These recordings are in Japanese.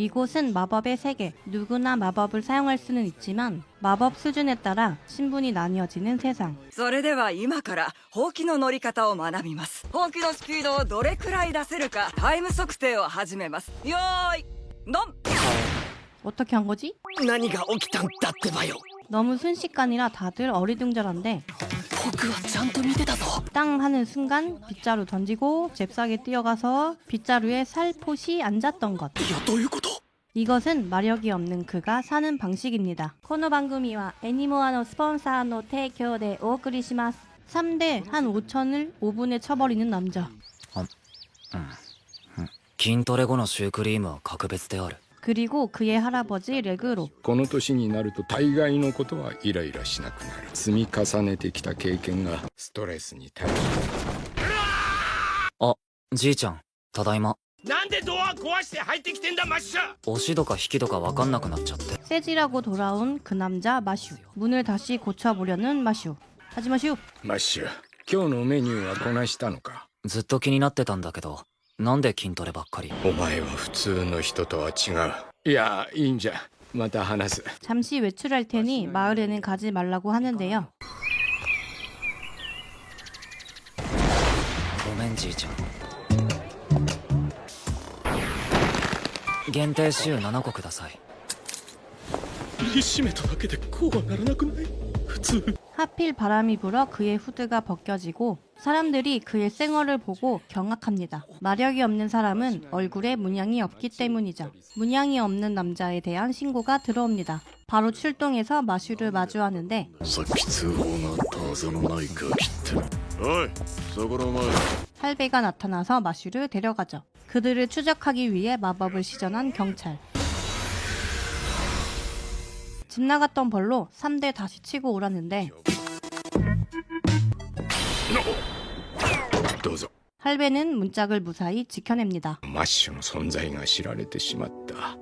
이곳은 마법의 세계. 누구나 마법을 사용할 수는 있지만 마법 수준에 따라 신분이 나뉘어지는 세상. それでは今からほうきの乗り方を学びます。ほうきのスピードをどれくらい出せるかタイム測定を始めます。よーいドン。 어떻게 한 거지? 何が起きたんだってばよ。 너무 순식간이라 다들 어리둥절한데 僕はちゃんと見てたぞ。 땅 하는 순간 빗자루 던지고 잽싸게 뛰어가서 빗자루에 살포시 앉았던 것. いやどういうこと？ 이것은 마력이 없는 그가 사는 방식입니다. この番組はエニモアのスポンサーの提供でお送りします. 3대 한 5천을 5분에 쳐버리는 남자. 筋トレ後のシュークリームは格別である。 그리고 그의 할아버지 레그로. この年になると大概のことはイライラしなくなる。積み重ねてきた経験がストレスに対して。あ、じいちゃん、ただいま。なんでドア壊して入ってきてんだマッシュ。 押しとか引きとか分かんなくなっちゃって。 세지라고 돌아온 그 남자 마슈. 문을 다시 고쳐보려는 마슈. 하지 마슈. マッシュ、今日のメニューはこなしたのか？ずっと気になってたんだけど、なんで筋トレばっかり。お前は普通の人とは違う。いや、いいんじゃ。また話す。 잠시 외출할 테니 마을에는 가지 말라고 하는데요. ごめんじいちゃん。限定週7個ください。 握しめただけでこうはならなくない？普通。 하필 바람이 불어 그의 후드가 벗겨지고 사람들이 그의 쌩얼을 보고 경악합니다. 마력이 없는 사람은 얼굴에 문양이 없기 때문이죠. 문양이 없는 남자에 대한 신고가 들어옵니다. 바로 출동해서 마슈를 마주하는데 さっき通報があったはずのないガキっておいそこのお前 할배가 나타나서 마슈를 데려가죠. 그들을 추적하기 위해 마법을 시전한 경찰. 집 나갔던 벌로 3대 다시 치고 오라는데 どうぞ。 할배는 문짝을 무사히 지켜냅니다. マッシュの存在が知られてしまった。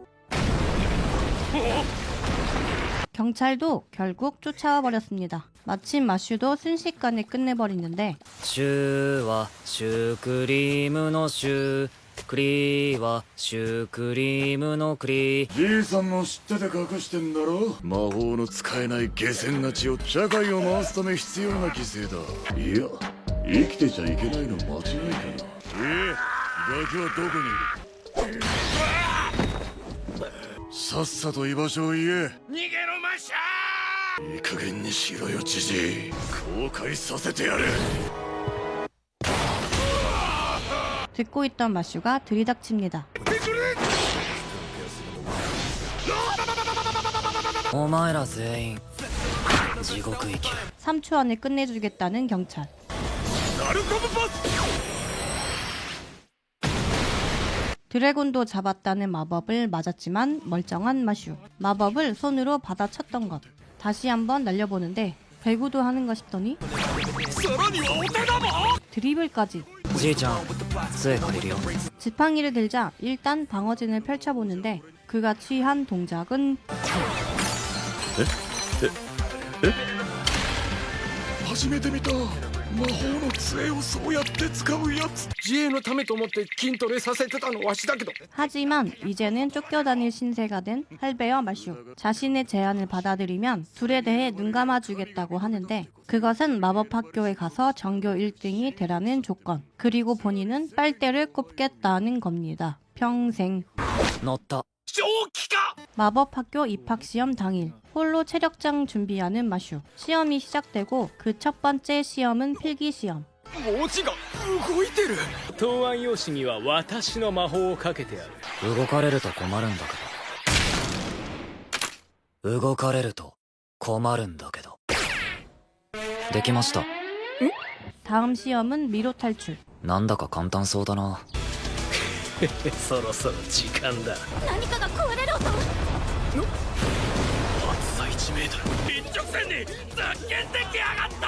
경찰도 결국 쫓아와 버렸습니다. 마침 마슈도 순식간에 끝내버리는데 シューはシュークリームのシュー、クリーはシュークリームのクリー。じいさんも知ってて隠してんだろ。魔法の使えない下船な血を社会を回すため必要な犠牲だ。いや生きてちゃいけないの間違いかな。ガキはどこにいる？さっさと居場所を言え。逃げろマッシャー。いい加減にしろよじじい。後悔させてやる。 듣고 있던 마슈가 들이닥칩니다. お前ら全員地獄行き。 3초 안에 끝내주겠다는 경찰. ナルコブパス。 드래곤도 잡았다는 마법을 맞았지만 멀쩡한 마슈. 마법을 손으로 받아쳤던 것. 다시 한번 날려보는데 배구도 하는가 싶더니 さらにはお手玉。 드리블까지. じいちゃん、杖借りるよ。 지팡이를 들자 일단 방어진을 펼쳐보는데 그가 취한 동작은 初めて見た。魔法の杖をそうやって使うやつ。自衛のためと思って筋トレさせてたのわしだけど。 하지만 이제는 쫓겨다닐 신세가 된 할배와 마슈. 자신의 제안을 받아들이면 둘에 대해 눈 감아주겠다고 하는데 그것은 마법학교에 가서 전교 1등이 되라는 조건. 그리고 본인은 빨대를 꼽겠다는 겁니다. 평생. 乗った。 正気か。 마법학교 입학시험 당일 홀로 체력장 준비하는 마슈. 시험이 시작되고 그 첫 번째 시험은 필기시험. 文字が動いてる。答案用紙には私の魔法をかけてある。動かれると困るんだけど。動かれると困るんだけど。できました。 다음 시험은 미로 탈출. なんだか簡単そうだな。そろそろ時間だ。何かが壊れる音。厚さ1メートル。一直線にザッケンできやがった。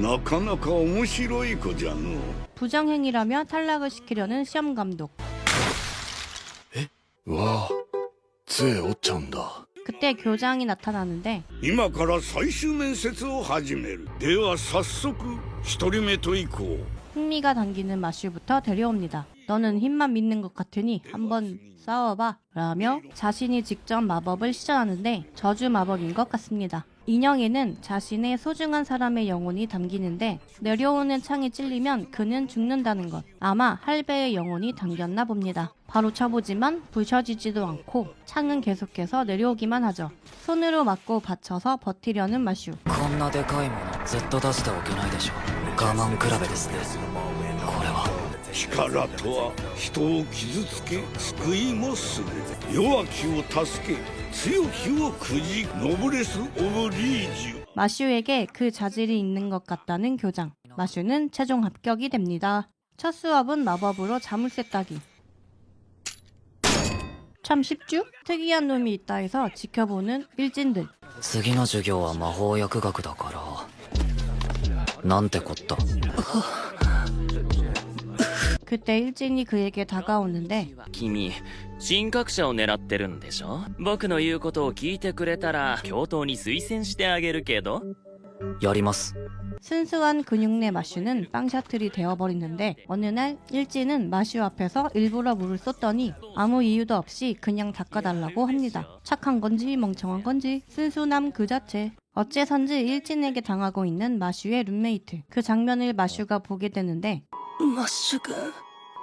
なかなか面白い子じゃの。 부정행위라며 탈락을 시키려는 시험 감독. わあ杖折っちゃうんだ。 그때 교장이 나타나는데 今から最終面接を始める。では早速一人目と行こう。 흥미가 당기는 마슈부터 데려옵니다. 너는 힘만 믿는 것 같으니 한번 싸워봐 라며 자신이 직접 마법을 시전하는데 저주 마법인 것 같습니다. 인형에는 자신의 소중한 사람의 영혼이 담기는데 내려오는 창에 찔리면 그는 죽는다는 것. 아마 할배의 영혼이 담겼나 봅니다. 바로 쳐보지만 부셔지지도 않고 창은 계속해서 내려오기만 하죠. 손으로 맞고 받쳐서 버티려는 마슈. こんなでかいものずっと出しておけないでしょ我慢比べですねこれは力とは人を傷つけ救いもする弱きを助け強きをくじノブレス・オブ・リージュ 마슈에게 그 자질이 있는 것 같다는 교장. 마슈는 최종 합격이 됩니다. 첫 수업은 마법으로 자물쇠 따기. 참 쉽죠? 특이한 놈이 있다 해서 지켜보는 일진들. 次の授業は魔法薬学だからなんてこった 그때 일진이 그에게 다가오는데 君神格者を狙ってるんでしょ僕の言うことを聞いてくれたら教頭に推薦してあげるけどやります 순수한 근육내 마슈는 빵샤틀이 되어버리는데 어느 날 일진은 마슈 앞에서 일부러 물을 쏟더니 아무 이유도 없이 그냥 닦아달라고 합니다. 착한 건지 멍청한 건지 순수남 그 자체. 어째선지 일진에게 당하고 있는 마슈의 룸메이트. 그 장면을 마슈가 보게 되는데 マッシュ君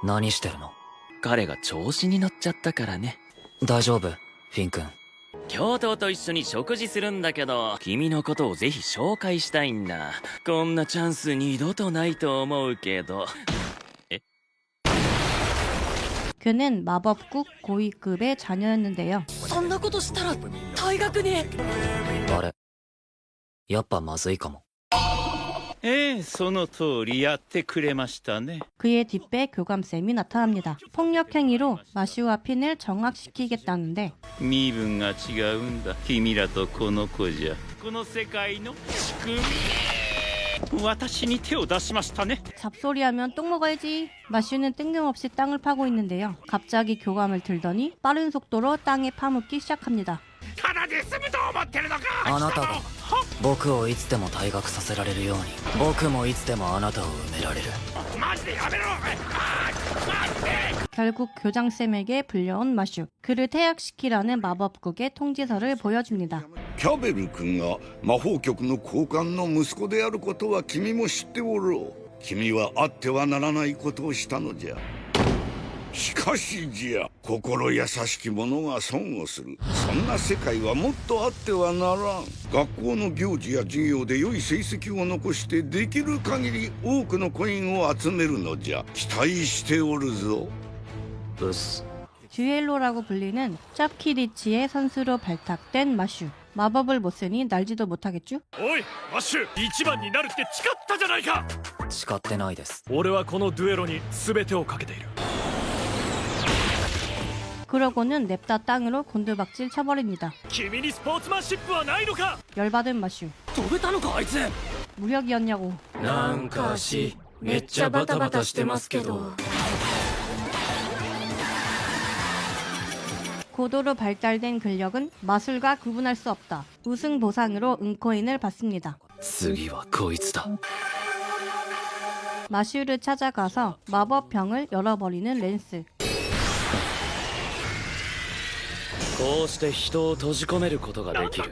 何してるの彼が調子に乗っちゃったからね大丈夫フィン君教頭と一緒に食事するんだけど君のことをぜひ紹介したいんだこんなチャンス二度とないと思うけど 그는 마법국 고위급의 자녀였는데요. そんなことしたら退学にあれやっぱまずいかもええその通りやってくれましたね 그의 뒷배 교감쌤이 나타납니다. 폭력 행위로 마슈와 핀을 정확시키겠다는데 身分が違うんだ君らとこの子じゃこの世界の仕組み私に手を出しましたね 잡소리하면 똥 먹어야지. 마슈는 뜬금없이 땅을 파고 있는데요. 갑자기 교감을 들더니 빠른 속도로 땅에 파묻기 시작합니다. ただで済むと思ってるのかあなたが僕をいつでも退学させられるように僕もいつでもあなたを埋められる マジでやめろ 결국 교장쌤에게 불려온 마슈. 그를 퇴학시키라는 마법국의 통지서를 보여줍니다. キャベル君が魔法局の高官の息子であることは君も知っておろう君はあってはならないことをしたのじゃしかしじゃ心優しき者が損をするそんな世界はもっとあってはならん学校の行事や授業で良い成績を残してできる限り多くのコインを集めるのじゃ期待しておるぞうっす 듀엘로라고 불리는 짭키리치의 선수로 발탁된 마슈. 마법을 못 쓰니 날지도 못하겠죠? おいマッシュ一番になるって誓ったじゃないか誓ってないです俺はこのデュエロに全てをかけている 그러고는 냅다 땅으로 곤두박질 쳐버립니다. 君にスポーツマンシップはないのか 열받은 마슈. 飛べたのかあいつ 무력이었냐고. なんか足めっちゃバタバタしてますけど 고도로 발달된 근력은 마술과 구분할 수 없다. 우승 보상으로 은코인을 받습니다. 次はこいつだ 마슈를 찾아가서 마법병을 열어버리는 랜스. こうして人を閉じ込めることができる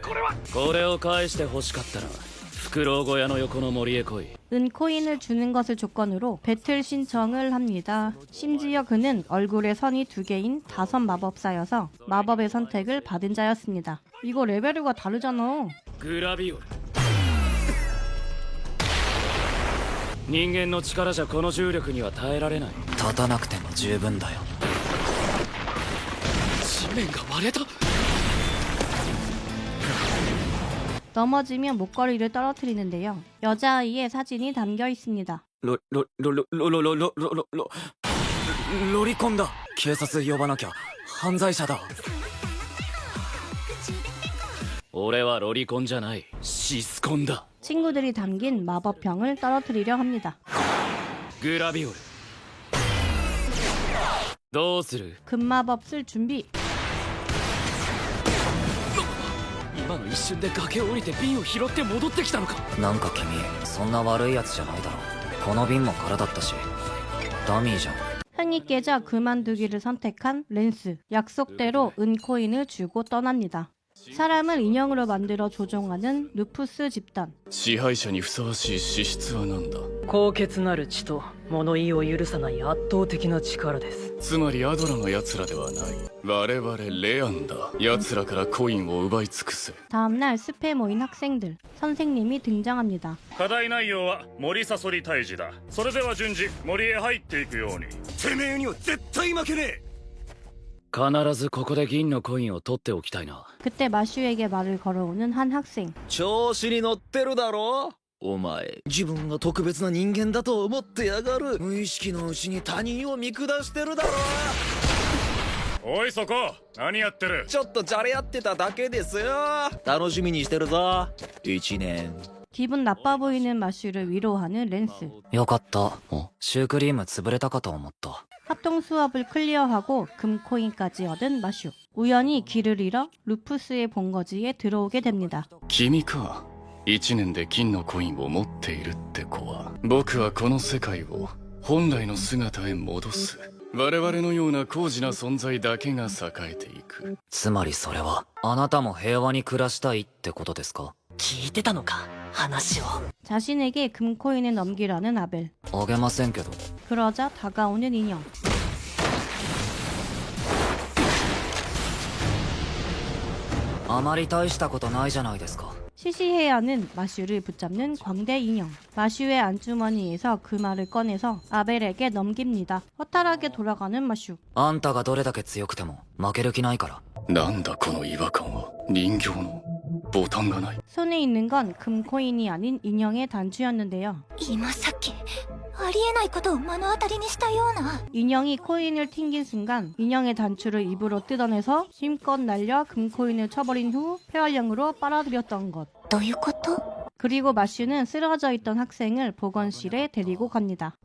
これを返して欲しかったらフクロウ小屋の横の森へ来い 은코인을 주는 것을 조건으로 배틀 신청을 합니다. 심지어 그는 얼굴에 선이 2개인 5 마법사여서 마법의 선택을 받은 자였습니다. 이거 레벨과 다르잖아. グラビオル人間の力じゃこの重力には耐えられない立たなくても十分だよ 地面が割れた 넘어지면 목걸이를 떨어뜨리는데요. 여자아이의 사진이 담겨 있습니다. ロリコンだ警察呼ばなきゃ犯罪者だ俺はロリコンじゃないシスコンだ 친구들이 담긴 마법병을 떨어뜨리려 합니다. グラビオルどうする 금마법 쓸 준비. 今の一瞬で崖を降りて瓶を拾って戻ってきたのかなんか君そんな悪いやつじゃないだろこの瓶も空だったしダミーじゃん。 흥이 깨져 그만두기를 선택한 랜스. 약속대로 은코인을 주고 떠납니다. 사람을 인형으로 만들어 조종하는 루푸스 집단. 支配者にふさわしい資質は何だ。高潔なる血と物言いを許さない圧倒的な力です。つまりアドラの奴らではない。我々レアンだ。奴らからコインを奪い尽くせ。 다음날 숲에 모인 학생들. 선생님이 등장합니다. 課題内容は森さそり退治だ。それでは順次森へ入っていくように。てめえには絶対負けねえ。必ずここで銀のコインを取っておきたいな。 그때 마슈에게 말을 걸어오는 한 학생. 調子に乗ってるだろ。お前自分が特別な人間だと思ってやがる。無意識のうちに他人を見下してるだろ。おいそこ、何やってる。ちょっとじゃれ合ってただけですよ。楽しみにしてるぞ。1年 기분 나빠 보이는 마슈를 위로하는 랜스. よかった。シュークリーム潰れたかと思った。 합동 수업을 클리어하고 금코인까지 얻은 마슈. 우연히 길을 잃어 루푸스의 본거지에 들어오게 됩니다. 君か。1年で金のコインを持っているって子は。僕はこの世界を本来の姿へ戻す。我々のような高次な存在だけが栄えていく。つまりそれはあなたも平和に暮らしたいってことですか。聞いてたのか、話を。 자신에게 금코인을 넘기라는 아벨. あげませんけど。 그러자 다가오는 인형. 아まり大したことないじゃないですか。 시시해하는 마슈를 붙잡는 광대 인형. 마슈의 안주머니에서 금알을 꺼내서 아벨에게 넘깁니다. 허탈하게 돌아가는 마슈. あんたがどれだけ強くても負ける気ないから。なんだこの違和感は。人形のボタンがない。 손에 있는 건 금코인이 아닌 인형의 단추였는데요. 今さっきありえないことを目の当たりにしたような。 인형이 코인을 튕긴 순간 인형의 단추를 입으로 뜯어내서 힘껏 날려 금코인을 쳐버린 후 폐활량으로 빨아들였던 것. どういうこと？ 그리고 마슈는 쓰러져 있던 학생을 보건실에 데리고 갑니다.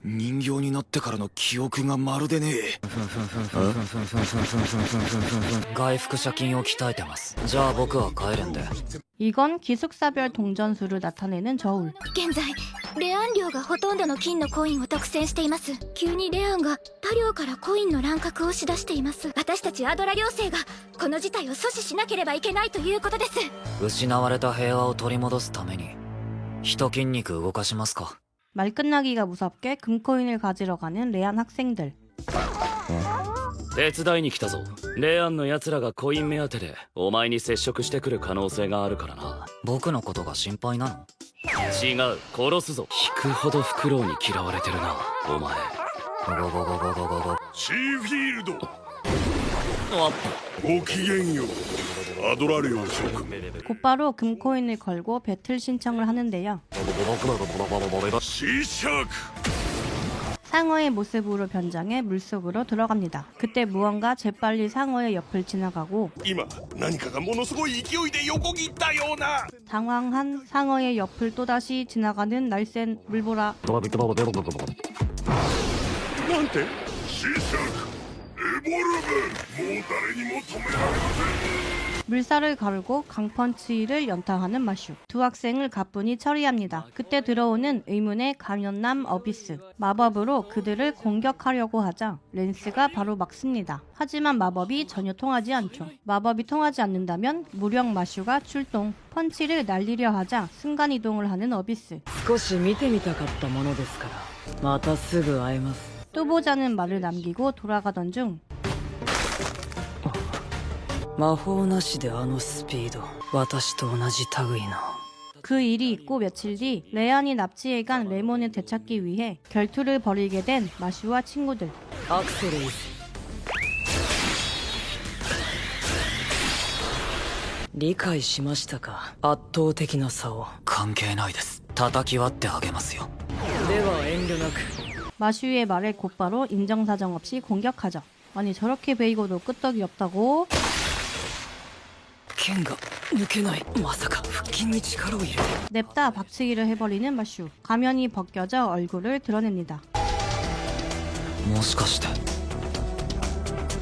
人形になってからの記憶がまるでねえ。外服借金を鍛えてます。じゃあ僕は帰るんで。 이건 기숙사별 동전수를 나타내는 저울. 現在レアン寮がほとんどの金のコインを独占しています。急にレアンが他寮からコインの乱獲をしだしています。私たちアドラ寮生がこの事態を阻止しなければいけないということです。失われた平和を取り戻すために一筋肉動かしますか。 말 끝나기가 무섭게 금코인을 가지러 가는 레안 학생들. 手伝いに来たぞ。レアンの奴らがコイン目当てでお前に接触してくる可能性があるからな。僕のことが心配なの？違う、殺すぞ。引くほどフクロウに嫌われてるな、お前。ゴゴゴゴゴゴゴ。シーフィールド。ごきげんよう。アドラ寮職。 곧바로 금코인을 걸고 배틀 신청을 하는데요. 시작. 상어의 모습으로 변장해 물속으로 들어갑니다. 그때 무언가 재빨리 상어의 옆을 지나가고 今何かがものすごい勢いで横切ったような。 당황한 상어의 옆을 또다시 지나가는 날쌘 물보라. なんて？シシャク。エボルブ。もう誰にも止められません。 물살을 가르고 강펀치를 연타하는 마슈. 두 학생을 가뿐히 처리합니다. 그때 들어오는 의문의 감염남 어비스. 마법으로 그들을 공격하려고 하자 랜스가 바로 막습니다. 하지만 마법이 전혀 통하지 않죠. 마법이 통하지 않는다면 무력 마슈가 출동. 펀치를 날리려 하자 순간이동을 하는 어비스. 少し見てみたかったものですからまたすぐ会えます。 또 보자는 말을 남기고 돌아가던 중 魔法なしであのスピード、私と同じ類の。 그 일이 있고 며칠 뒤 레안이 납치해 간 레몬을 되찾기 위해 결투를 벌이게 된 마슈와 친구들. アクセルイズ。理解しましたか。圧倒的な差を。関係ないです。叩き割ってあげますよ。では遠慮なく。 마슈의 말에 곧바로 인정사정 없이 공격하죠. 아니 저렇게 베이고도 끄떡이 없다고? 剣が抜けない。まさか腹筋に力を入れて。 냅다 박치기를 해버리는 마슈. 가면이 벗겨져 얼굴을 드러냅니다. もしかして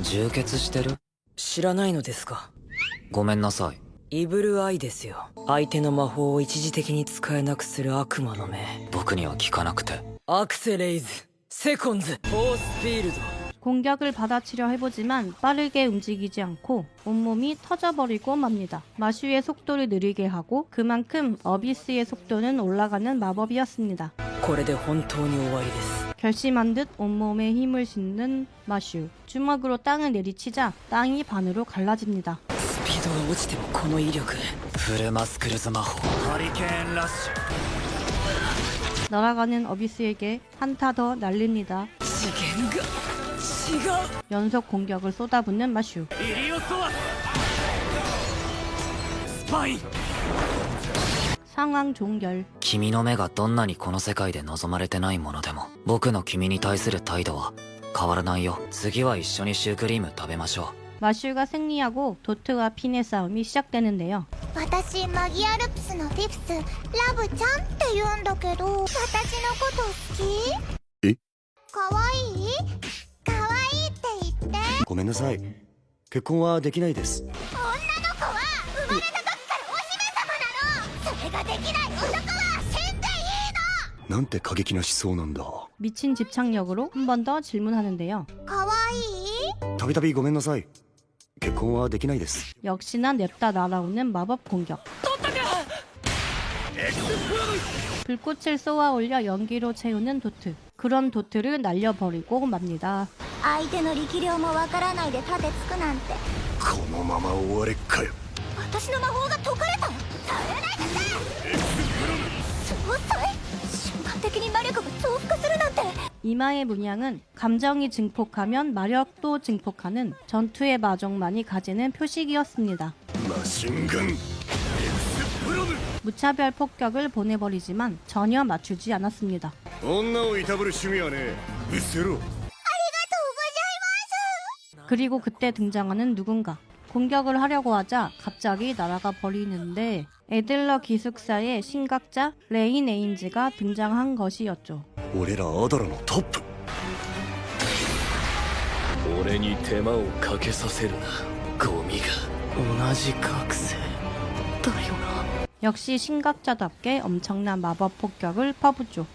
充血してる？知らないのですか。ごめんなさい。イブルアイですよ。相手の魔法を一時的に使えなくする悪魔の目。僕には聞かなくて。アクセレイズ、セコンズ、フォースフィールド。 공격을 받아치려 해보지만 빠르게 움직이지 않고 온몸이 터져버리고 맙니다. 마슈의 속도를 느리게 하고 그만큼 어비스의 속도는 올라가는 마법이었습니다. これで本当に終わりです。 결심한 듯 온몸에 힘을 싣는 마슈. 주먹으로 땅을 내리치자 땅이 반으로 갈라집니다. スピードが落ちてもこの威力。フルマスクルズ魔法。ハリケーンラッシュ。 날아가는 어비스에게 한타 더 날립니다. 次元が違う。 연속 공격을 쏟아붓는 마슈. イリオソワスパイ。 상황 종결. 君の目がどんなにこの世界で望まれてないものでも僕の君に対する態度は変わらないよ。次は一緒にシュークリーム食べましょう。 마슈가 승리하고 도트와 핀의 싸움이 시작되는데요. 私マギアルプスのフィフスラブちゃんって言うんだけど、私のこと好き？え？かわいい？かわいいって言って。ごめんなさい、結婚はできないです。女の子は生まれた時からお姫様なの。それができない男は死んでいいの。なんて過激な思想なんだ。 미친 집착력으로 한 번 더 질문하는데요. かわいい？たびたびごめんなさい、結婚はできないです。 역시나 냅다 날아오는 마법 공격. 불꽃을 쏘아 올려 연기로 채우는 도트. 그런 도트를 날려버리고 맙니다. 相手の力量もわからないで盾つくなんて。このまま終われっかよ。私の魔法が解かれた？耐えないでさ。そうそれ瞬間的に魔力が増幅するなんて。 이마의 문양은 감정이 증폭하면 마력도 증폭하는 전투의 마족만이 가지는 표식이었습니다. マシンガンエクスプロム。 무차별 폭격을 보내버리지만 전혀 맞추지 않았습니다. 女をいたぶる趣味はね、うせろ。 그리고 그때 등장하는 누군가. 공격을 하려고 하자 갑자기 날아가 버리는데 애들러 기숙사의 신각자 레인 에임즈가 등장한 것이었죠. 俺らアドラのトップ。俺に手間をかけさせるな、ゴミが。同じ覚醒だよな。 역시 신각자답게 엄청난 마법 폭격을 퍼붓죠.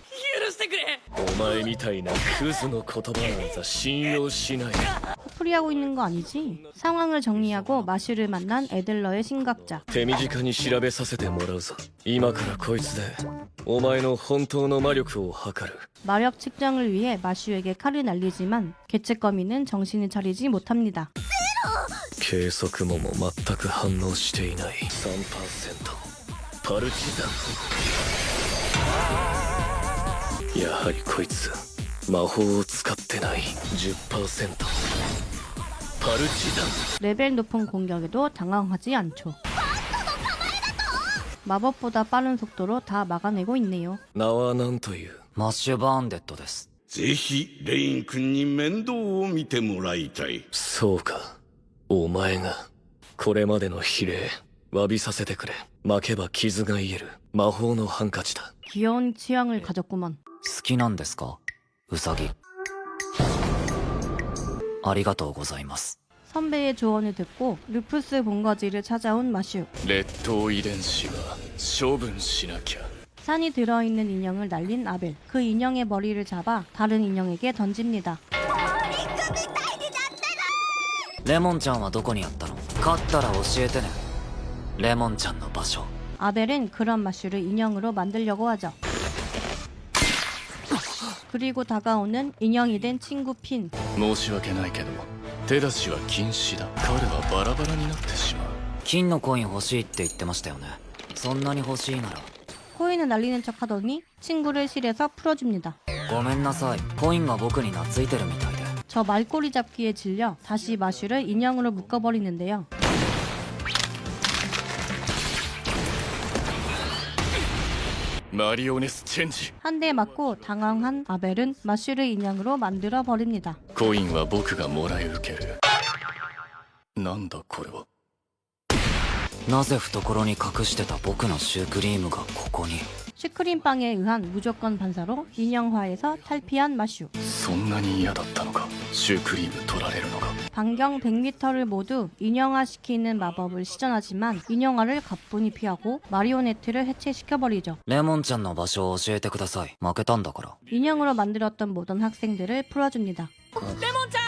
許してくれ。お前みたいなクズの言葉なんざ信用しない。 풀이하고 있는 거 아니지? 상황을 정리하고 마슈를 만난 애들러의 신각자. 手短に調べさせてもらうぞ。今からこいつでお前の本当の魔力を測る。 마력 측정을 위해 마슈에게 칼을 날리지만 개츠거미는 정신을 차리지 못합니다. 計測も全く反応していない。 3% パルチザン。やはりこいつ魔法を使ってない。 10% パルチザン。 레벨 높은 공격에도 당황하지 않죠. 마법보다 빠른 속도로 다 막아내고 있네요. 名は何という？マッシュバーンデッドです。ぜひレイン君に面倒を見てもらいたい。そうか、お前が。これまでの比例詫びさせてくれ。負けば傷が癒える魔法のハンカチだ。 귀여운 취향을 가졌구먼. 好きなんですかウサギ。ありがとうございます。 선배의 조언을 듣고 루푸스 본거지를 찾아온 마슈. 劣等遺伝子は処分しなきゃ。 산이 들어있는 인형을 날린 아벨. 그 인형의 머리를 잡아 다른 인형에게 던집니다. レモンちゃんはどこにあったの？勝ったら教えてね。レモンちゃんの場所。 아벨은 그런 마슈를 인형으로 만들려고 하죠. 그리고 다가오는 인형이 된 친구 핀. 申し訳ないけど手出しは禁止だ。彼はバラバラになってしまう。金のコイン欲しいって言ってましたよね。そんなに欲しいなら。 코인을 날리는 척 하더니 친구를 실에서 풀어줍니다. ごめんなさい。コインが僕に懐いてるみたいで。 저 말꼬리 잡기에 질려 다시 마슈를 인형으로 묶어버리는데요. 마리오네스 체인지. 한 대 맞고 당황한 아벨은 마슈를 인형으로 만들어 버립니다. コインは僕がもらい受ける。なんだこれは。なぜ懐に隠してた僕のシュークリームがここに。 슈크림빵에 의한 무조건 반사로 인형화에서 탈피한 마슈. そんなに嫌だったのか、シュークリーム取られるのが。 반경 100m를 모두 인형화시키는 마법을 시전하지만 인형화를 가뿐히 피하고 마리오네트를 해체시켜버리죠. レモンちゃんの場所を教えてください。負けたんだから。 인형으로 만들었던 모든 학생들을 풀어줍니다. レモンちゃ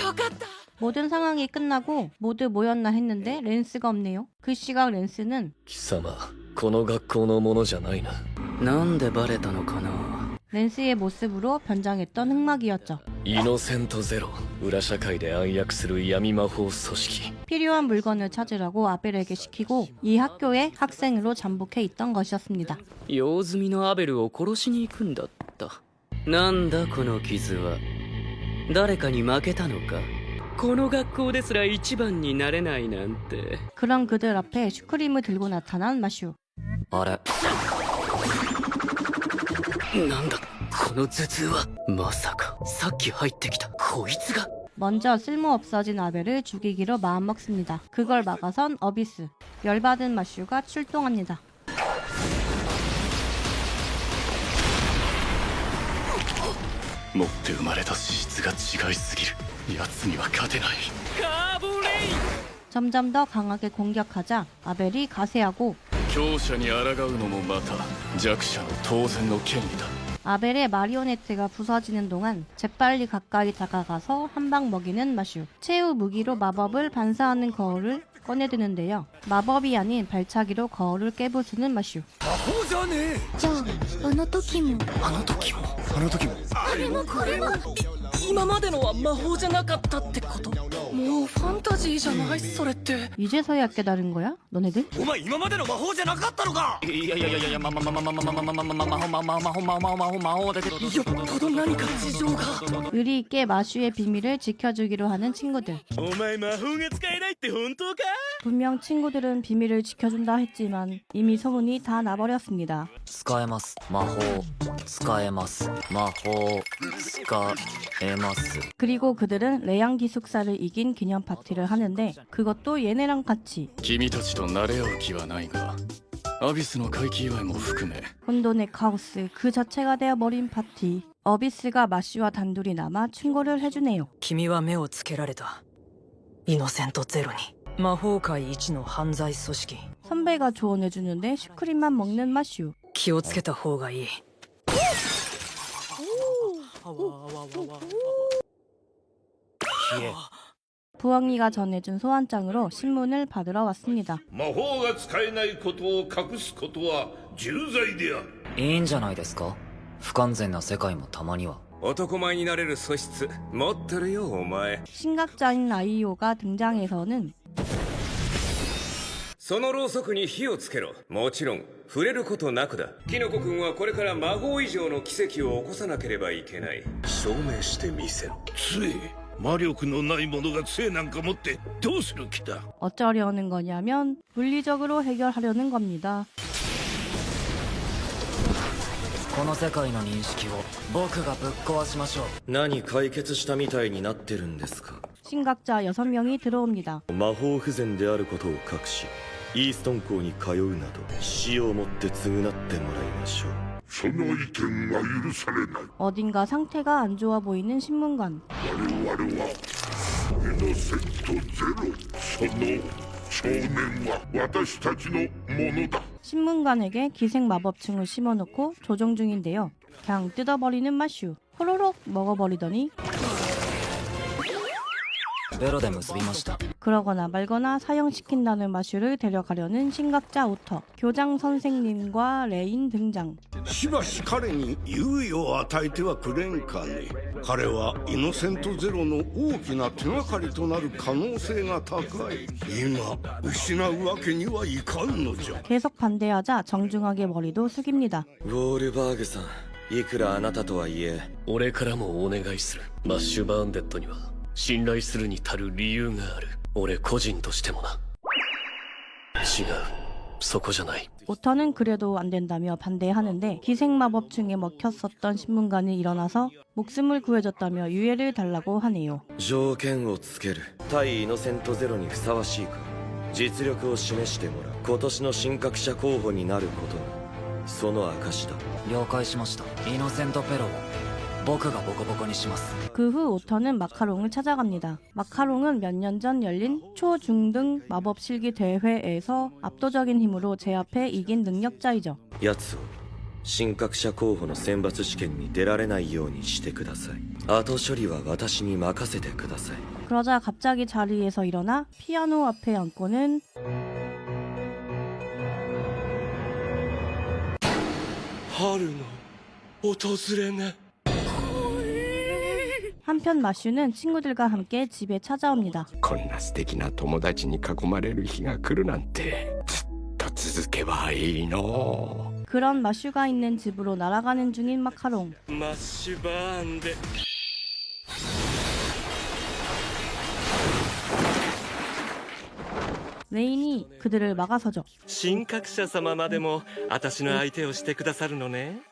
んよかった 모든 상황이 끝나고 모두 모였나 했는데 랜스가 없네요. 그 시각 랜스는 貴様この学校のものじゃないな。なんでバレたのかな。 랜스의 모습으로 변장했던 흑막이었죠. イノセントゼロ裏社会で暗躍する闇魔法組織 필요한 물건을 찾으라고 아벨에게 시키고 이 학교에 학생으로 잠복해 있던 것이었습니다. 用済みのアベルを殺しに行くんだった。なんだこの傷は。誰かに負けたのか。この学校ですら一番になれないなんて。 그런 그들 앞에 슈크림을 들고 나타난 마슈. あれ。なんだこの頭痛は。まさかさっき入ってきたこいつが。 먼저 쓸모없어진 아벨을 죽이기로 마음먹습니다. 그걸 막아선 어비스. 열받은 마슈가 출동합니다. 持って生まれた資質が違いすぎる。奴には勝てない。 점점 더 강하게 공격하자 아벨이 가세하고 強者に抗うのもまた弱者の当然の権利だ。 아벨의 마리오네트가 부서지는 동안 재빨리 가까이 다가가서 한 방 먹이는 마슈. 최후 무기로 마법을 반사하는 거울을 꺼내드는데요. 마법이 아닌 발차기로 거울을 깨부수는 마슈. じゃああの時もあの時もあれもこれも今までのは魔法じゃなかったってこと。もうファンタジーじゃないそれって。 이제서야 깨달은 거야? 너네들? お前今までの魔法じゃなかったのか。いや魔法だけど。よっぽど何か事情が。 의리 있게 마슈의 비밀을 지켜주기로 하는 친구들. お前魔法が使えないって本当か？ 분명 친구들은 비밀을 지켜준다 했지만 이미 소문이 다 나버렸습니다. 使えます。魔法使えます。魔法使えます。 그리고 그들은 레양 기숙사를 이긴 기념 파티를 하는데 그것도 얘네랑 같이 君たちと慣れ合う気はないがアビスの回帰祝いも含め 혼돈의 카오스 그 자체가 되어버린 파티. 어비스가 마슈와 단둘이 남아 충고를 해주네요. 君は目をつけられた。イノセントゼロに。魔法界一の犯罪組織。 선배가 조언해주는데 슈크림만 먹는 마슈. 気をつけた方がいい。 부엉이가 전해준 소환장으로 신문을 받으러 왔습니다. 魔法が使えないことを隠すことは重罪である。いいんじゃないですか。不完全な世界もたまには。男前になれる素質持ってるよお前。 신각자인 아이오가 등장해서는 そのろうそくに火をつけろ。もちろん触れることなくだ。キノコ君はこれから魔法以上の奇跡を起こさなければいけない。証明してみせろ。杖魔力のない者が杖なんか持ってどうする気だ。 어쩌려는 거냐면 물리적으로 해결하려는 겁니다. この世界の認識を僕がぶっ壊しましょう。何解決したみたいになってるんですか。 신각자 6명이 들어옵니다. 魔法不全であることを隠しイーストン校に通うなど死をもって償ってもらいましょう。その意見は許されない。 어딘가 상태가 안 좋아 보이는 신문관. 我々はイノセントゼロ。その少年は私たちのものだ。 신문관에게 기생 마법충을 심어놓고 조종 중인데요. 그냥 뜯어버리는 마슈. 호로록 먹어버리더니 ベロで結びました。 그러거나 말거나 사형시킨다는 마슈를 데려가려는 신각자 오터. 교장 선생님과 레인 등장. しばし彼に猶予を与えてはくれんかね。彼はイノセントゼロの大きな手がかりとなる可能性が高い。今失うわけにはいかんのじゃ。 계속 반대하자 정중하게 머리도 숙입니다. ウォールバーグさんいくらあなたとはいえ俺からもお願いする。マッシュバーンデッドには信頼するに足る理由がある。俺個人としてもな。違う。そこじゃない。 오터는 그래도 안 된다며 반대하는데 기생마법충에 먹혔었던 신문관이 일어나서 목숨을 구해줬다며 유예를 달라고 하네요. 条件をつける。対イノセントゼロにふさわしいか実力を示してもらう。今年の神格者候補になることがその証だ。了解しました。イノセントペロを僕がボコボコにします。 그 후 오터는 마카롱을 찾아갑니다. 마카롱은 몇 년 전 열린 초중등 마법 실기 대회에서 압도적인 힘으로 제압해 이긴 능력자이죠. やつを神格者候補の選抜試験に出られないようにしてください。後処理は私に任せてください。 그러자 갑자기 자리에서 일어나 피아노 앞에 앉고는 하루노 오토스레네. 한편 마슈는 친구들과 함께 집에 찾아옵니다. こんな素敵な友達に囲まれる日が来るなんてずっと続けばいいの。 그런 마슈가 있는 집으로 날아가는 중인 마카롱. マッシュバーンで 레인이 그들을 막아서죠. 神格者様までも私の相手をしてくださるのね。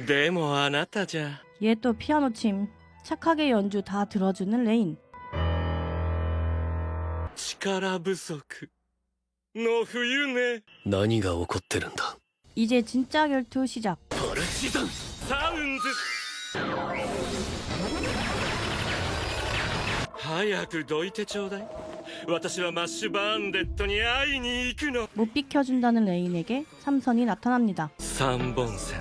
でもあなたじゃ 얘 또 피아노 침. 착하게 연주 다 들어주는 레인. 力不足の冬ね。何が起こってるんだ。 이제 진짜 결투 시작. パルチザンサウンズ。早くどいてちょうだい。私はマッシュバーンデッドに会いに行くの。 못 비켜준다는 레인에게 삼선이 나타납니다. 三本線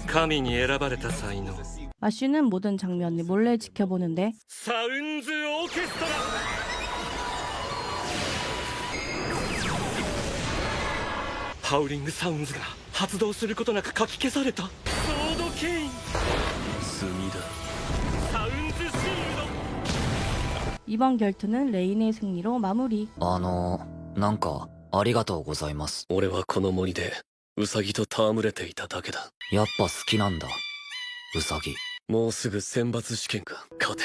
神に選ばれた才能 마슈는 모든 장면을 몰래 지켜보는데 サウンズオーケストラ。ハウリングサウンズが発動することなくかき消された。ソードケイン炭だ。サウンズシールド。 이번 결투는 레인의 승리로 마무리. なんかありがとうございます。俺はこの森でウサギと戯れていただけだ。やっぱ好きなんだウサギ。もうすぐ選抜試験が。勝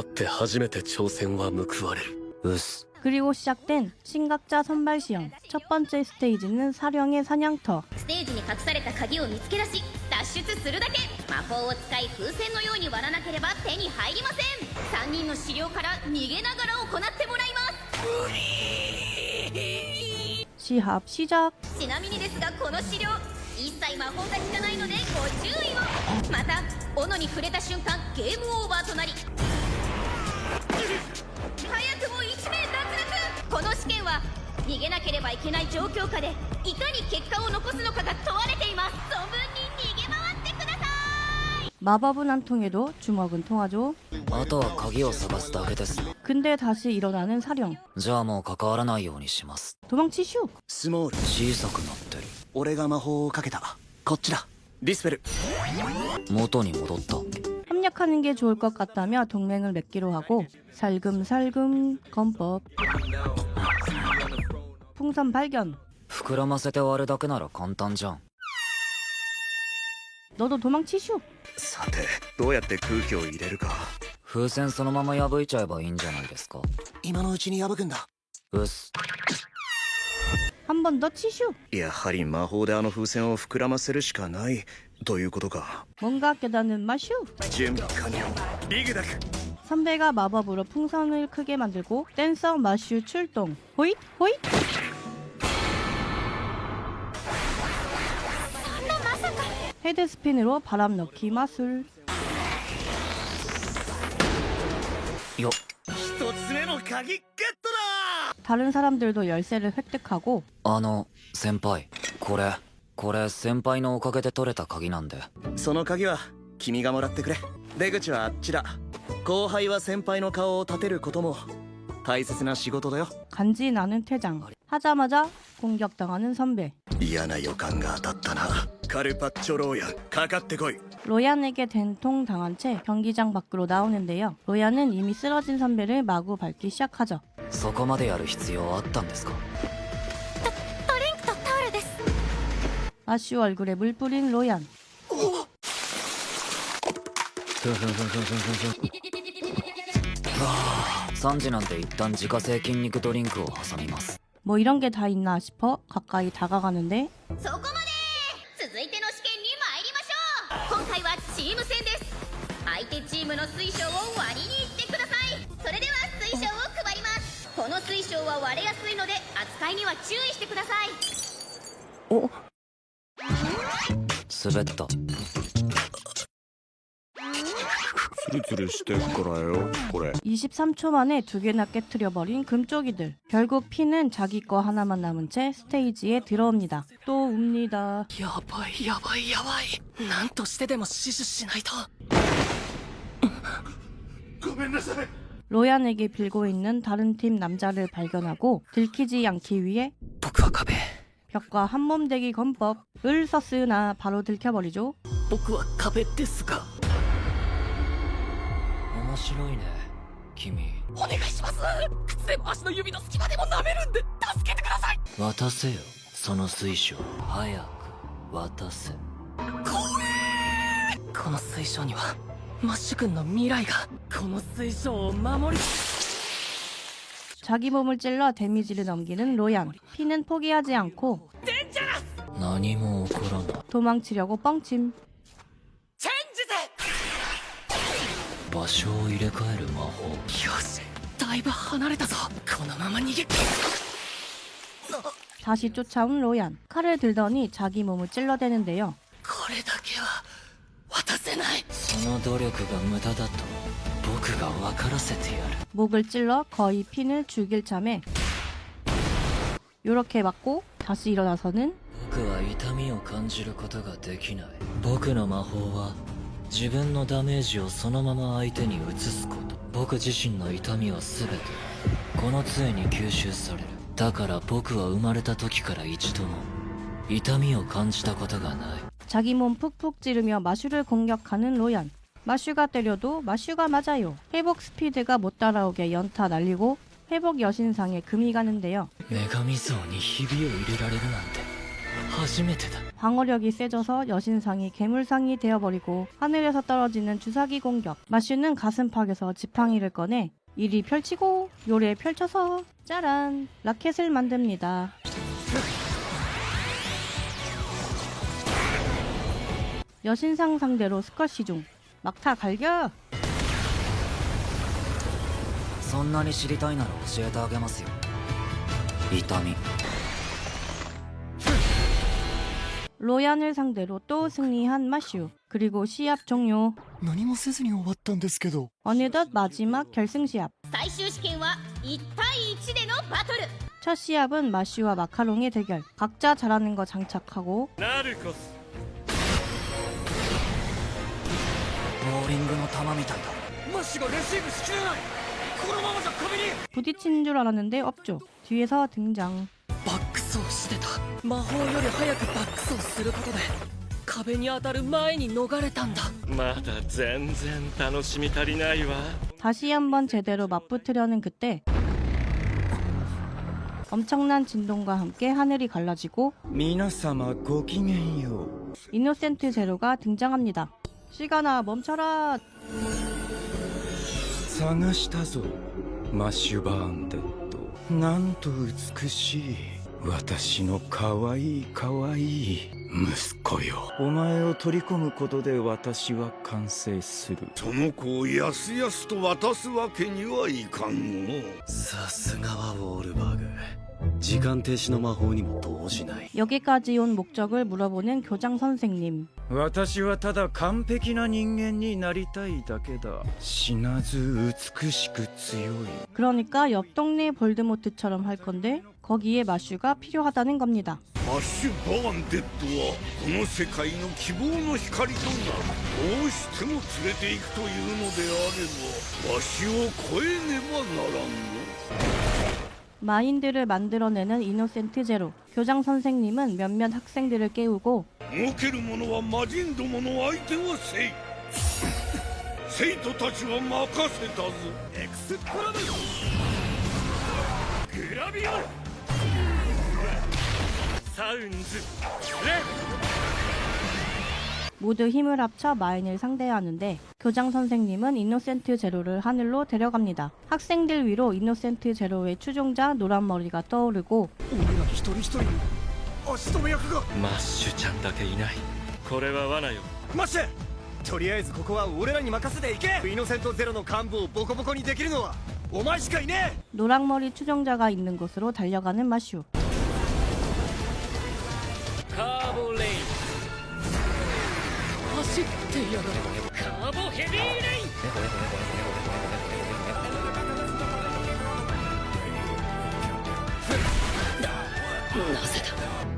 って初めて挑戦は報われる。 그리고 시작된 신각자 선발 시험. 첫 번째 스테이지는 사령의 사냥터. ステージに隠された鍵を見つけ出し脱出するだけ。魔法を使い風船のように割らなければ手に入りません。3人の資料から逃げながら行ってもらいます。 시합 시작. ちなみにですがこの資料一切魔法が効かないのでご注意を。また斧に触れた瞬間ゲームオーバーとなり早くも1名脱落。この試験は逃げなければいけない状況下でいかに結果を残すのかが問われています。存分に逃げ回ってください。 마법은 안 통해도 주먹은 통하죠. あとは鍵を探すだけです。 근데 다시 일어나는 사령. じゃあもう関わらないようにします。 도망치슈. スモール小さくなってる。俺が魔法をかけた。こっちだ。ディスペル。元に戻った。 협력하는 게 좋을 것 같다며 동맹을 맺기로 하고 살금살금 건법. 풍선 발견. 膨らませて割るだけなら簡単じゃん。 너도 도망치슈. さてどうやって空気を入れるか。風船そのまま破いちゃえばいいんじゃないですか。今のうちに破くんだ。 한 번 더 치슈. やはり魔法であの風船を膨らませるしかないということか。 뭔가 깨닫는 마슈. 準備完了。リグダク。 선배가 마법으로 풍선을 크게 만들고 댄서 마슈 출동. 호잇 호잇. 헤드스핀으로 바람 넣기 마술. よ。 一つ目の鍵ゲットだ。 다른 사람들도 열쇠를 획득하고 先輩これ先輩のおかげで取れた鍵なんで。その鍵は君がもらってくれ。出口はあっちだ。後輩は先輩の顔を立てることも大切な仕事だよ。 간지 나는 퇴장. 하자마자 공격당하는 선배. 嫌な予感が当たったな。カルパッチョローヤンかかってこい。 로얀에게 된통 당한 채 경기장 밖으로 나오는데요. 로얀은 이미 쓰러진 선배를 마구 밟기 시작하죠. そこまでやる必要あったんですか。ドリンクとタオルです。 마슈 얼굴에 물 뿌린 로얀. 3時なんて一旦自家製筋肉ドリンクを挟みます。 뭐 이런 게 다 있나 싶어 가까이 다가가는데 そこまで。続いての試験に参りましょう。今回はチーム戦です。相手チームの水晶を割りに行ってください。それでは水晶を配ります。この水晶は割れやすいので扱いには注意してください。滑った。ツルツルしてっからよこれ。 23초 만에 2개나 깨트려버린 금쪽이들. 결국 피는 자기 거 하나만 남은 채 스테이지에 들어옵니다. 또 웁니다. やばいやばいやばい。なんとしてでも死守しないと。ごめんなさい。 로얀에게 빌고 있는 다른 팀 남자를 발견하고 들키지 않기 위해 僕は壁。 벽과 한몸대기 건법을 썼으나 바로 들켜버리죠. 僕は壁ですが。面白いね君。お願いします。靴でも足の指の隙間でも舐めるんで助けてください。渡せよその水晶。早く渡せ。この水晶にはマッシュ君の未来が。この水晶を守り。 자기 몸을 찔러 데미지를 넘기는 로얀. 피는 포기하지 않고 何も起こらない。 도망치려고 뻥침. 場所を入れ替える魔法。よし、だいぶ離れたぞ。このまま逃げ。 다시 쫓아온 로얀. 칼을 들더니 자기 몸을 찔러대는데요. これだけは渡せない。その努力が無駄だと僕が分からせてやる。 목을 찔러 거의 핀을 죽일 참에 요렇게 맞고 다시 일어나서는 僕は痛みを感じることができない。僕の魔法は自分のダメージをそのまま相手に移すこと。僕自身の痛みは全てこの杖に吸収される。だから僕は生まれた時から一度も痛みを感じたことがない。 자기 몸 푹푹 찌르며 마슈를 공격하는 로얀. 마슈가 때려도 마슈가 맞아요. 회복 스피드가 못 따라오게 연타 날리고 회복 여신상에 금이 가는데요. 女神像にひびを入れられるなんて初めてだ。 방어력이 세져서 여신상이 괴물상이 되어버리고 하늘에서 떨어지는 주사기 공격. 마슈는 가슴팍에서 지팡이를 꺼내 이리 펼치고 요래 펼쳐서 짜란 라켓을 만듭니다. 여신상 상대로 스쿼시 중. 막타 갈겨! そんなに知りたいなら教えてあげますよ。痛み。 로얀을 상대로 또 승리한 마슈. 그리고 시합 종료. 何もせずに終わったんですけど。 어느덧 마지막 결승 시합. 最終試験は1対1でのバトル。 첫 시합은 마슈와 마카롱의 대결. 각자 잘하는 거 장착하고 ナルコス。ボーリングの球みたいだ。マッシュがレシーブしきれない。このままじゃ壁に。 부딪히는 줄 알았는데 없죠. 뒤에서 등장. バック走してた。魔法より早くバック走することで壁に当たる前に逃れたんだ。まだ全然楽しみ足りないわ。 다시 한번 제대로 맞붙으려는 그때 엄청난 진동과 함께 하늘이 갈라지고 皆様ごきげんよう。 이노센트 제로가 등장합니다. 시간아 멈춰라. 探したぞマッシュバーンデッド。なんと美しい私のかわいいかわいい息子よ。お前を取り込むことで私は完成する。その子をやすやすと渡すわけにはいかんの。さすがはウォールバーグ。時間停止の魔法にも動じない。 여기까지 온 목적을 물어보는 교장 선생님. 私はただ完璧な人間になりたいだけだ。死なず美しく強い。 그러니까 옆 동네 볼드모트처럼 할 건데 거기에 마슈가 필요하다는 겁니다. マッシュバーンデッドはこの世界の希望の光となる。どうしても連れて行くというのであればわしを超えねばならんの。 마인드를 만들어내는 이노센트 제로. 교장 선생님은 몇몇 학생들을 깨우고 動ける者は魔人どもの相手をせい。生徒たちは任せたぞ。エクスプロムグラビオサウンズレ 모두 힘을 합쳐 마인을 상대해야 하는데 교장 선생님은 이노센트 제로를 하늘로 데려갑니다. 학생들 위로 이노센트 제로의 추종자 노란머리가 떠오르고 マッシュちゃんだけいない。これは罠よ。マッシュ、とりあえずここは俺らに任せていけ。イノセントゼロの幹部をボコボコにできるのはお前しかいねえ。 노랑머리 추종자가 있는 곳으로 달려가는 마슈. カーボレイン。カーボヘビーレイン。なぜだ。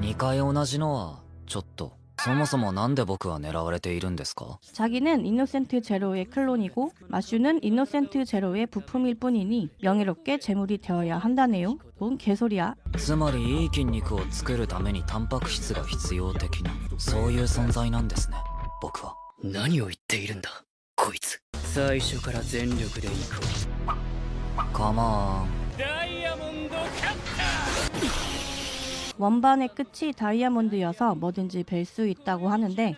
2回同じのはちょっと。そもそもなんで僕は狙われているんですか？ 자기는 이노센트 제로의 클론이고 마슈는 이노센트 제로의 부품일 뿐이니 명예롭게 제물이 되어야 한다네요. 뭔 개소리야? つまりいい筋肉を作るためにタンパク質が必要的なそういう存在なんですね僕は。何を言っているんだこいつ。最初から全力で行こう。カモン。ダイヤモンドカッター。 원반의 끝이 다이아몬드여서 뭐든지 뵐 수 있다고 하는데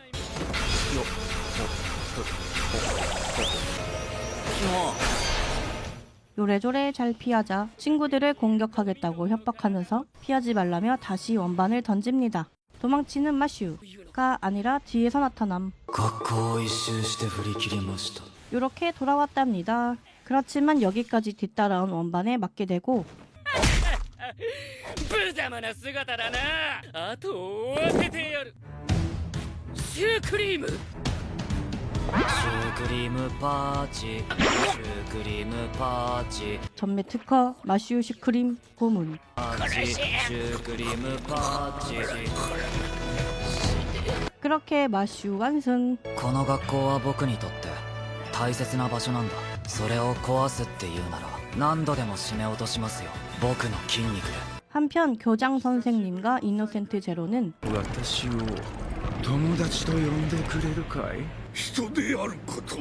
요래조래 잘 피하자 친구들을 공격하겠다고 협박하면서 피하지 말라며 다시 원반을 던집니다. 도망치는 마슈가 아니라 뒤에서 나타남. 学校を一周して振り切りました。 요렇게 돌아왔답니다. 그렇지만 여기까지 뒤따라온 원반에 맞게 되고 無様な姿だな。あとを当ててやる。シュークリーム。シュークリームパーチシュークリームパーチ 전매 특허 마슈 슈크림 고문. シュークリームパーチ 그렇게 마슈 완승. この学校は僕にとって大切な場所なんだ。それを壊すっていうなら何度でも締め落としますよ僕の筋肉で。 한편 교장 선생님과 이노센트 제로는 私を友達と呼んでくれるかい？人であることを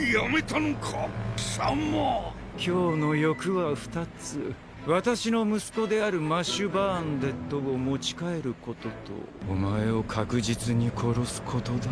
やめたのか貴様。今日の欲は2つ。私の息子であるマッシュバーンデッドを持ち帰ることとお前を確実に殺すことだ。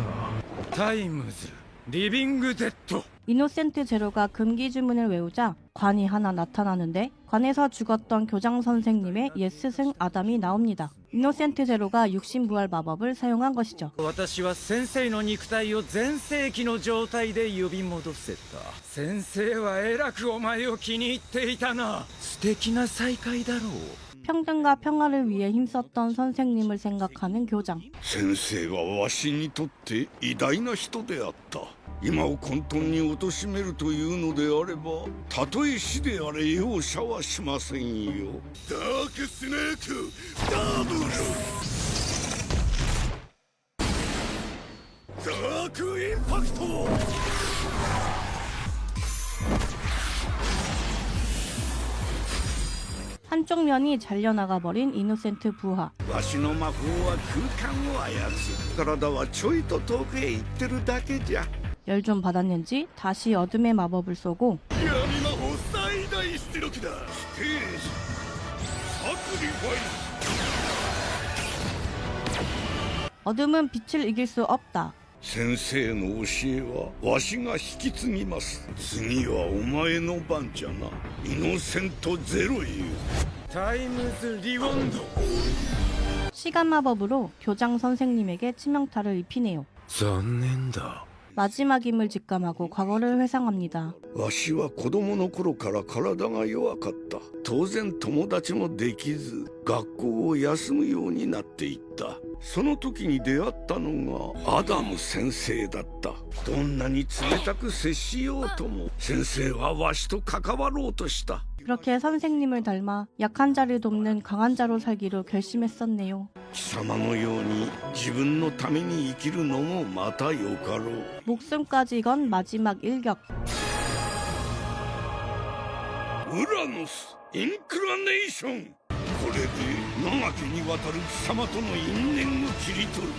タイムズリビングデッド。 이노센트 제로가 금기 주문을 외우자 관이 하나 나타나는데 관에서 죽었던 교장 선생님의 옛 스승 아담이 나옵니다. 이노센트 제로가 육신부활 마법을 사용한 것이죠. 私は先生の肉体を全盛期の状態で呼び戻せた。先生はえらくお前を気に入っていたな。素敵な再会だろう。 평등과 평화를 위해 힘썼던 선생님을 생각하는 교장. 先生はわしにとって偉大な人であった。今を混沌に貶めるというのであればたとえ死であれ容赦はしませんよ。ダークスネークダブルダークインパクト。 한쪽 면이 잘려나가 버린 이노센트 부하. わしの魔法は空間を操る。体はちょいと遠くへ行ってるだけじゃ。 열 좀 받았는지 다시 어둠의 마법을 쏘고 闇魔法最大出力だ。ステージサクリファイス。 어둠은 빛을 이길 수 없다. 先生の教えはわしが引き継ぎます。次はお前の番じゃな。イノセントゼロよ。タイムズリボンド。 시간 마법으로 교장 선생님에게 치명타를 입히네요. 残念だ。 마지막임을 직감하고 과거를 회상합니다. わしは子供の頃から体が弱かった。当然友達もできず学校を休むようになっていった。その時に出会ったのがアダム先生だった。どんなに冷たく接しようとも先生はわしと関わろうとした。 그렇게 선생님을 닮아 약한 자를 돕는 강한 자로 살기로 결심했었네요. 貴様のように自分のために生きるのもまたよかろう。 목숨까지 건 마지막 일격. ウラノスインクラネーション。これで長きにわたる貴様との因縁を切り取る。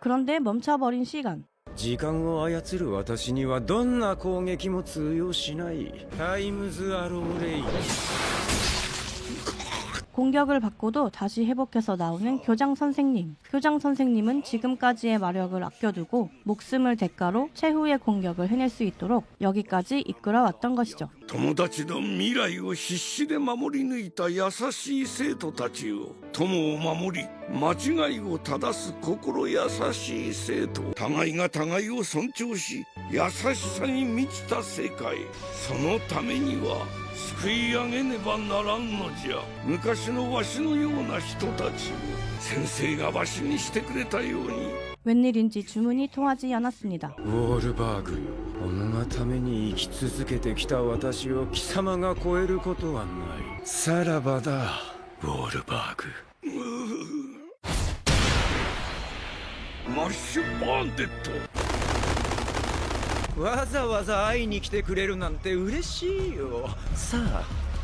그런데 멈춰버린 시간. 時間を操る私にはどんな攻撃も通用しない。タイムズアローレイ。 공격을 받고도 다시 회복해서 나오는 교장 선생님. 교장 선생님은 지금까지의 마력을 아껴두고 목숨을 대가로 최후의 공격을 해낼 수 있도록 여기까지 이끌어왔던 것이죠. 友達の未来を必死で守り抜いた優しい生徒たちを友を守り間違いを正す心優しい生徒。互いが互いを尊重し優しさに満ちた世界。そのためには救い上げねばならんのじゃ。昔のわしのような人たちを先生がわしにしてくれたように 웬일인지 주문이 통하지 않았습니다. ウォールバーグよ、己がために生き続けてきた私を貴様が超えることはない。さらばだ、ウォールバーグ。マッシュバーンデッド。わざわざ会いに来てくれるなんて嬉しいよ。さあ、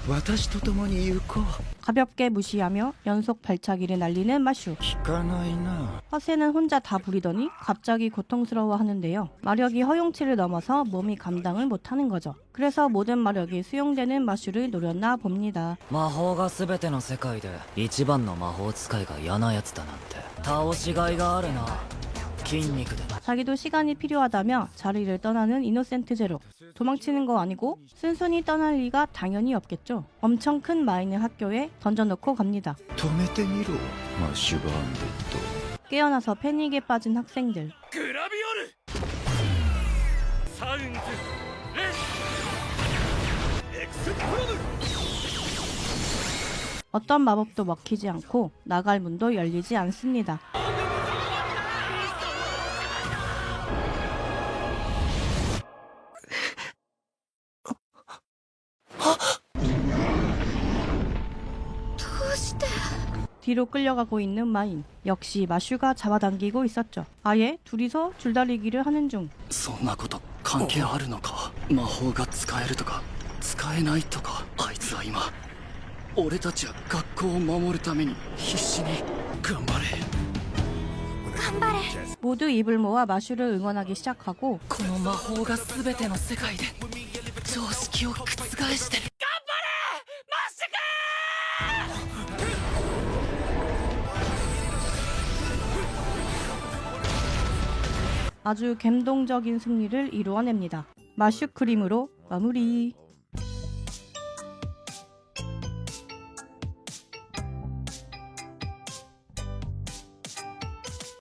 私と共に行こう。 가볍게 무시하며 연속 발차기를 날리는 마슈. 聞かないな。 허세는 혼자 다 부리더니 갑자기 고통스러워하는데요. 마력이 허용치를 넘어서 몸이 감당을 못하는 거죠. 그래서 모든 마력이 수용되는 마슈를 노렸나 봅니다. 魔法が全ての世界で一番の魔法使いが嫌なやつだなんて倒しがいがあるな。筋肉で 자기도 시간이 필요하다며 자리를 떠나는 이노센트 제로. 도망치는 거 아니고 순순히 떠날 리가 당연히 없겠죠. 엄청 큰 마인을 학교에 던져놓고 갑니다. 止めてみろ、マッシュバーンデッド。 깨어나서 패닉에 빠진 학생들. グラビオルサウンズレエクスプロム 어떤 마법도 먹히지 않고 나갈 문도 열리지 않습니다. 뒤로 끌려가고 있는 마인. 역시 마슈가 잡아당기고 있었죠. 아예 둘이서 줄다리기를 하는 중. そんなこと関係あるのか。魔法が使えるとか使えないとか。あいつは今俺たちは学校を守るために必死に頑張れ。 모두 입을 모아 마슈를 응원하기 시작하고 この魔法が全ての世界で常識を覆してる。 아주 감동적인 승리를 이루어냅니다. 마슈 크림으로 마무리.